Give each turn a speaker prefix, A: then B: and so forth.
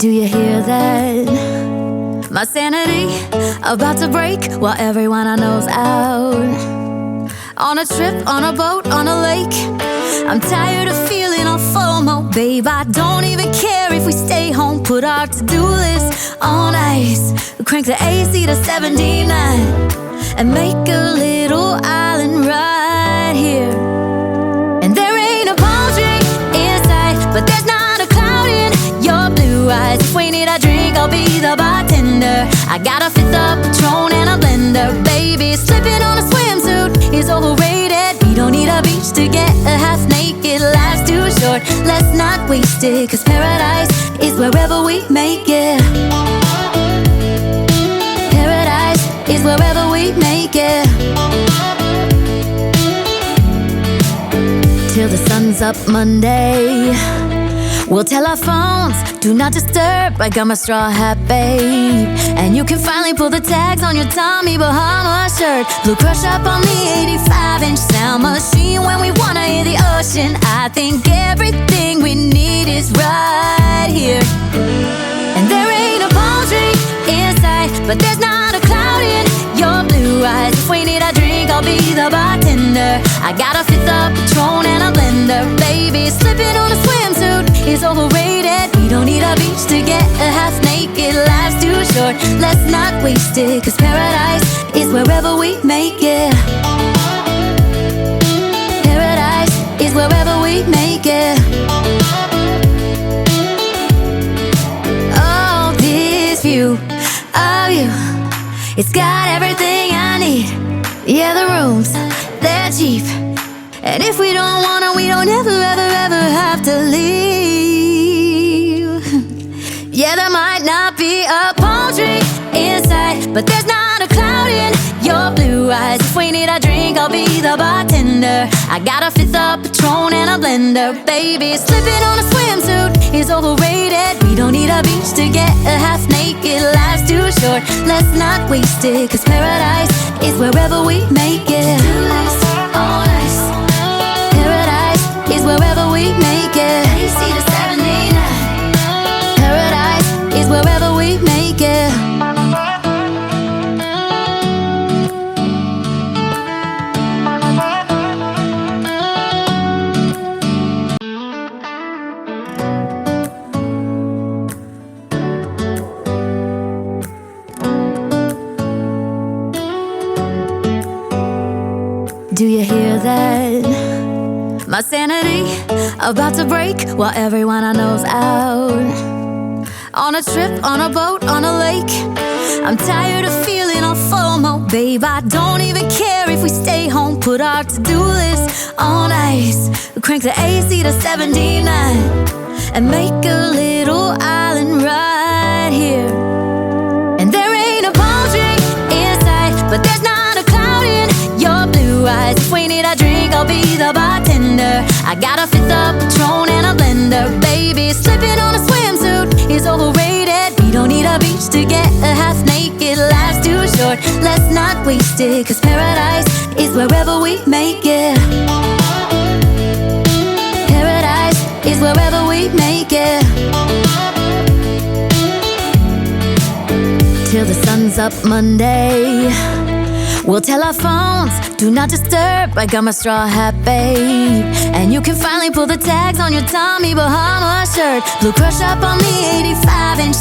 A: Do you hear that? My sanity about to break while everyone I know's out. On a trip, on a boat, on a lake. I'm tired of feeling all FOMO, babe. I don't even care if we stay home. Put our to-do list on ice. Crank the AC to 79 and make a little island right here. And there ain't a palm tree in sight, but there's not a cloud in your blue eyes. If we need a drink, I'll be the bartender. I got a fifth of Patron and a blender. Baby, slipping on a swimsuit is overrated. We don't need a beach to get a half naked. Life's too short, let's not waste it, 'cause paradise is wherever we make it. Paradise is wherever we make it. Till the sun's up Monday, we'll tell our phones, do not disturb. I got my straw hat, babe, and you can finally pull the tags on your Tommy Bahama shirt. Blue crush up on the 85-inch sound machine when we wanna hear the ocean. I think everything we need is right here. And there ain't a palm tree in sight, but there's not a cloud in your blue eyes. If we need a drink, I'll be the bartender. I got a fifth of Patron and a blender. Baby, slipping on a swimsuit is overrated. We don't need a beach to get a half naked. Life's too short, let's not waste it, 'cause paradise is wherever we make it. Paradise is wherever we make it. Oh, this view of you, it's got everything I need. Yeah, the rooms, they're cheap, and if we don't wanna, we don't ever, ever, ever have to leave. Yeah, there might not be a palm tree in sight, but there's not a cloud in your blue eyes. If we need a drink, I'll be the bartender. I got a fifth of Patron and a blender. Baby, slipping on a swimsuit is overrated. We don't need a beach to get a half naked. Life's too short, let's not waste it, 'cause paradise is wherever we make it. On ice. Paradise is wherever we make it. AC to 79. Paradise is wherever we make it. Do you hear that? My sanity about to break while everyone I know's out. On a trip, on a boat, on a lake. I'm tired of feeling all FOMO, babe. I don't even care if we stay home. Put our to-do list on ice. Crank the AC to 79 and make a little island right here. And there ain't a palm tree in sight, but there's not a cloud in your blue eyes. If we need a drink, I'll be the bartender. I got a fifth of Patron and a blender. Baby, slipping on a swimsuit is overrated. We don't need a beach to get a half naked. Life's too short, let's not waste it, 'cause paradise is wherever we make it. Paradise is wherever we make it. Till the sun's up Monday, we'll tell our phones, do not disturb. I got my straw hat, babe, and you can finally pull the tags on your Tommy Bahama shirt. Blue crush up on the 85-inch